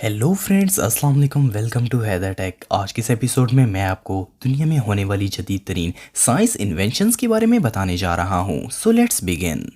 Hello friends, अस्सलाम वालेकुम। Welcome to Haider tech. आज के इस एपिसोड में मैं आपको दुनिया में होने वाली जदीद तरीन साइंस इन्वेंशंस के बारे में बताने जा रहा हूँ। So let's begin.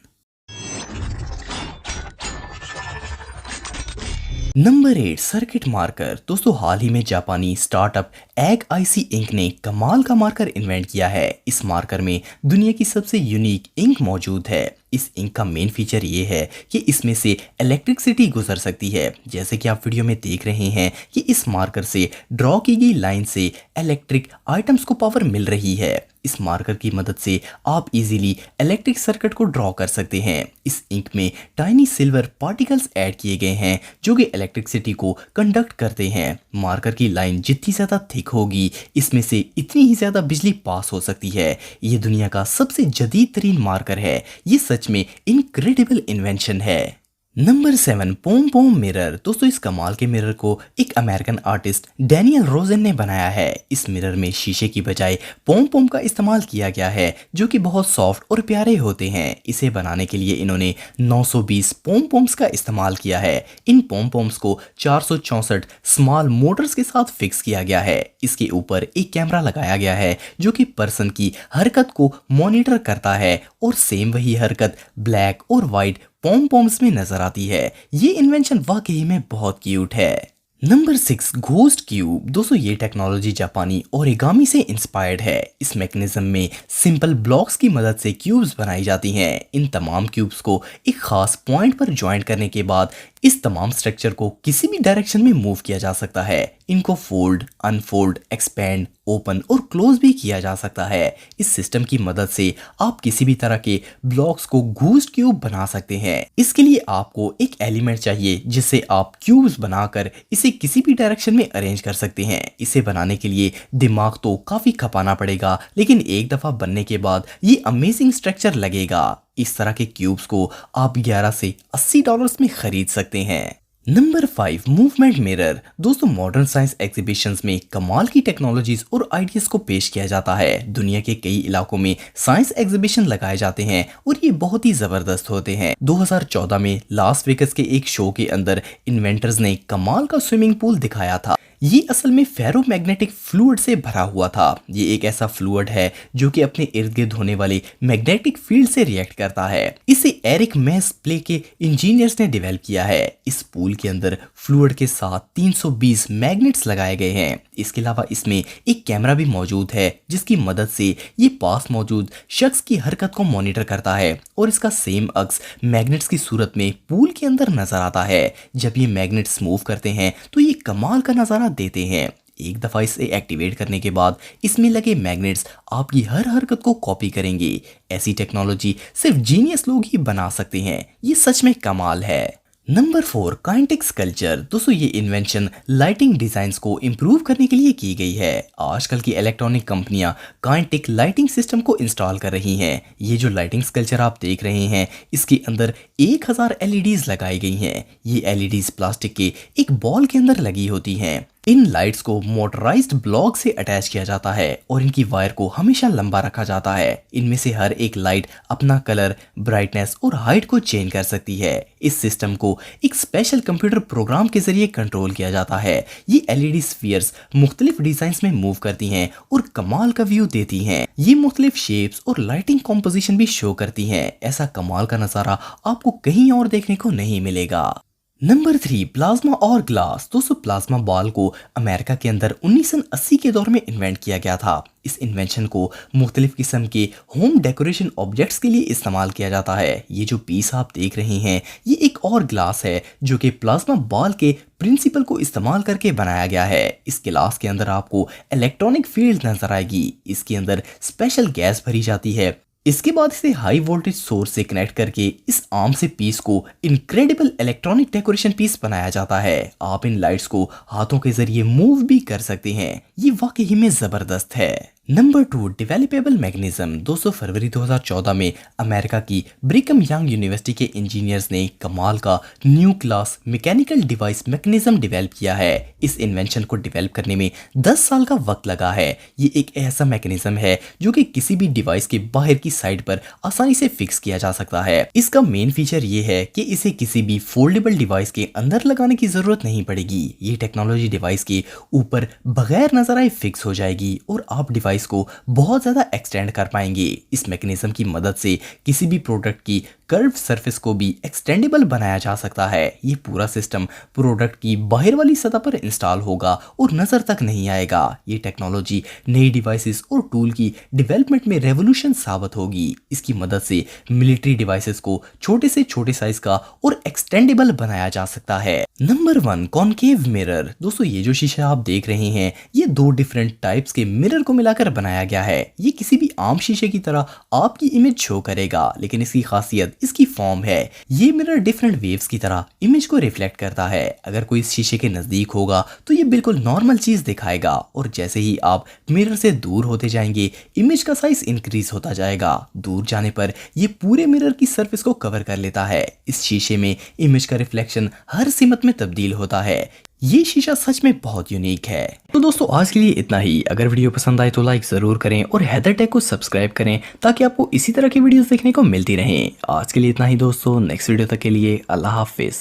Number 8, circuit marker. दोस्तों, हाल ही में जापानी स्टार्टअप एग आईसी इंक ने कमाल का मार्कर इन्वेंट किया है। इस मार्कर में दुनिया की सबसे यूनिक इंक मौजूद है। इस इंक का मेन फीचर ये है कि इसमें से इलेक्ट्रिसिटी गुजर सकती है। जैसे कि आप वीडियो में देख रहे हैं कि इस मार्कर से ड्रॉ की गई लाइन से इलेक्ट्रिक आइटम्स को पावर मिल रही है। इस मार्कर की मदद से आप इजीली इलेक्ट्रिक सर्किट को ड्रॉ कर सकते हैं। इस इंक में टाइनी सिल्वर पार्टिकल्स ऐड किए गए हैं जो कि इलेक्ट्रिसिटी को कंडक्ट करते हैं। मार्कर की लाइन जितनी ज़्यादा थिक होगी, इसमें से इतनी ही ज़्यादा बिजली पास हो सकती है। ये दुनिया का सबसे जदीद तरीन मार्कर है। ये सच में इनक्रेडिबल इन्वेंशन है। Number 7, pom pom mirror. दोस्तों, इस कमाल के मिरर को एक अमेरिकन आर्टिस्ट डैनियल रोजन ने बनाया है। इस मिरर में शीशे की बजाय पोम पोम का इस्तेमाल किया गया है जो कि बहुत सॉफ्ट और प्यारे होते हैं। इसे बनाने के लिए इन्होंने 920 पोम पोम्स का इस्तेमाल किया है। इन पोम पोम्स को 464 स्मॉल मोटर्स के साथ फिक्स किया गया है। इसके ऊपर एक कैमरा लगाया गया है जो कि पर्सन की हरकत को मॉनिटर करता है और सेम वही हरकत ब्लैक और वाइट पॉम पॉम्स में नजर आती है। ये इन्वेंशन वाकई में बहुत क्यूट है। Number 6, ghost cube. दोस्तों, ये टेक्नोलॉजी जापानी ओरिगामी से इंस्पायर्ड है। इस मैकेनिज्म में सिंपल ब्लॉक्स की मदद से क्यूब्स बनाई जाती हैं। इन तमाम क्यूब्स को एक खास पॉइंट पर ज्वाइंट करने के बाद इस तमाम स्ट्रक्चर को किसी भी डायरेक्शन में मूव किया जा सकता है। इनको फोल्ड, अनफोल्ड, एक्सपेंड, ओपन और क्लोज भी किया जा सकता है। इस सिस्टम की मदद से आप किसी भी तरह के ब्लॉक्स को घोस्ट क्यूब बना सकते हैं। इसके लिए आपको एक एलिमेंट चाहिए जिससे आप क्यूब्स बनाकर इसे किसी भी डायरेक्शन में अरेंज कर सकते हैं। इसे बनाने के लिए दिमाग तो काफी खपाना पड़ेगा, लेकिन एक दफा बनने के बाद ये अमेजिंग स्ट्रक्चर लगेगा। इस तरह के क्यूब्स को आप 11 से $80 में खरीद सकते हैं। Number 5, movement mirror. दोस्तों, मॉडर्न साइंस एग्जीबिशंस में कमाल की टेक्नोलॉजीज और आइडियाज को पेश किया जाता है। दुनिया के कई इलाकों में साइंस एग्जीबिशन लगाए जाते हैं और ये बहुत ही जबरदस्त होते हैं। 2014 में लास वेगस के एक शो के अंदर इन्वेंटर्स ने कमाल का स्विमिंग पूल दिखाया था। ये असल में फेरोमैग्नेटिक फ्लूइड से भरा हुआ था। ये एक ऐसा फ्लूइड है जो कि अपने इर्द गिर्द होने वाले मैग्नेटिक फील्ड से रिएक्ट करता है। इसे एरिक मेस प्ले के इंजीनियर्स ने डेवलप किया है। इस पूल के अंदर फ्लूइड के साथ 320 मैग्नेट्स लगाए गए हैं। इसके अलावा इसमें एक कैमरा भी मौजूद है जिसकी मदद से ये पास मौजूद शख्स की हरकत को मॉनिटर करता है और इसका सेम अक्स मैग्नेट्स की सूरत में पूल के अंदर नजर आता है। जब ये मैग्नेट्स मूव करते हैं तो ये कमाल का नजारा देते हैं। एक दफा इसे एक्टिवेट करने के बाद इसमें लगे मैग्नेट्स आपकी हर हरकत को कॉपी करेंगे। ऐसी टेक्नोलॉजी सिर्फ जीनियस लोग ही बना सकते हैं। ये सच में कमाल है। Number 4, kinetic sculpture. दोस्तों, ये इन्वेंशन लाइटिंग डिजाइन्स को इंप्रूव करने के लिए की गई है। आजकल की इलेक्ट्रॉनिक कंपनियां काइनेटिक लाइटिंग सिस्टम को इंस्टॉल कर रही हैं। ये जो लाइटिंग स्कल्पचर आप देख रहे हैं, इसके अंदर 1000 एलईडीज लगाई गई हैं। ये एलईडीज प्लास्टिक के एक बॉल के अंदर लगी होती हैं। इन लाइट्स को मोटराइज्ड ब्लॉक से अटैच किया जाता है और इनकी वायर को हमेशा लंबा रखा जाता है। इनमें से हर एक लाइट अपना कलर, ब्राइटनेस और हाइट को चेंज कर सकती है। इस सिस्टम को एक स्पेशल कंप्यूटर प्रोग्राम के जरिए कंट्रोल किया जाता है। ये एलईडी स्फीयर्स मुख्तलिफ डिजाइन्स में मूव करती हैं और कमाल का व्यू देती हैं। ये मुख्तलिफ शेप्स और लाइटिंग कॉम्पोजिशन भी शो करती हैं। ऐसा कमाल का नजारा आपको कहीं और देखने को नहीं मिलेगा। नंबर 3, प्लाज्मा और ग्लास। दोस्तों, प्लाज्मा बॉल को अमेरिका के अंदर 1980 के दौर में इन्वेंट किया गया था। इस इन्वेंशन को मुख्तलिफ किस्म के होम डेकोरेशन ऑब्जेक्ट्स के लिए इस्तेमाल किया जाता है। ये जो पीस आप देख रहे हैं, ये एक और ग्लास है जो कि प्लाज्मा बॉल के प्रिंसिपल को इस्तेमाल करके बनाया गया है। इस गिलास के अंदर आपको इलेक्ट्रॉनिक फील्ड नजर आएगी। इसके अंदर स्पेशल गैस भरी जाती है। इसके बाद इसे हाई वोल्टेज सोर्स से कनेक्ट करके इस आर्म से पीस को इनक्रेडिबल इलेक्ट्रॉनिक डेकोरेशन पीस बनाया जाता है। आप इन लाइट्स को हाथों के जरिए मूव भी कर सकते हैं। ये वाकई में जबरदस्त है। Number 2, developable mechanism. दोस्तों फरवरी 2014 में अमेरिका की ब्रिघम यंग यूनिवर्सिटी के इंजीनियर्स ने कमाल का new class mechanical device mechanism develop किया है। इस इन्वेंशन को डेवलप करने में 10 साल का वक्त लगा है। ये एक ऐसा मैकेनिज्म है जो कि किसी भी डिवाइस के बाहर की साइड पर आसानी से फिक्स किया जा सकता है। इसका मेन फीचर ये है कि इसे किसी भी फोल्डेबल डिवाइस के अंदर लगाने की जरूरत नहीं पड़ेगी। ये टेक्नोलॉजी डिवाइस के ऊपर बगैर नजर आए फिक्स हो जाएगी और आप डिवाइस को बहुत ज्यादा एक्सटेंड कर पाएंगे। इस मैकेनिज्म की मदद से किसी भी प्रोडक्ट की कर्व सरफेस को भी एक्सटेंडेबल बनाया जा सकता है। ये पूरा सिस्टम प्रोडक्ट की बाहर वाली सतह पर इंस्टॉल होगा और नजर तक नहीं आएगा। ये टेक्नोलॉजी नई डिवाइसेस और टूल की डेवलपमेंट में रेवोल्यूशन साबित होगी। इसकी मदद से मिलिट्री डिवाइसेस को छोटे से छोटे साइज का और एक्सटेंडेबल बनाया जा सकता है। Number 1, concave mirror. दोस्तों ये जो शीशा आप देख रहे हैं ये 2 डिफरेंट टाइप्स के मिरर को मिलाकर बनाया गया है। ये किसी भी आम शीशे की तरह आपकी इमेज शो करेगा, लेकिन इसकी खासियत इसकी फॉर्म है। ये मिरर डिफरेंट वेव्स की तरह इमेज को रिफ्लेक्ट करता है। अगर कोई इस शीशे के नजदीक होगा तो ये बिल्कुल नॉर्मल चीज दिखाएगा और जैसे ही आप मिरर से दूर होते जाएंगे इमेज का साइज इंक्रीज होता जाएगा। दूर जाने पर ये पूरे मिरर की सरफेस को कवर कर लेता है। इस शीशे में इमेज का रिफ्लेक्शन हर सीमत में तब्दील होता है। ये शीशा सच में बहुत यूनिक है। तो दोस्तों आज के लिए इतना ही। अगर वीडियो पसंद आए तो लाइक जरूर करें और हैदर टेक को सब्सक्राइब करें ताकि आपको इसी तरह की वीडियोस देखने को मिलती रहें। आज के लिए इतना ही दोस्तों, नेक्स्ट वीडियो तक के लिए अल्लाह हाफिज।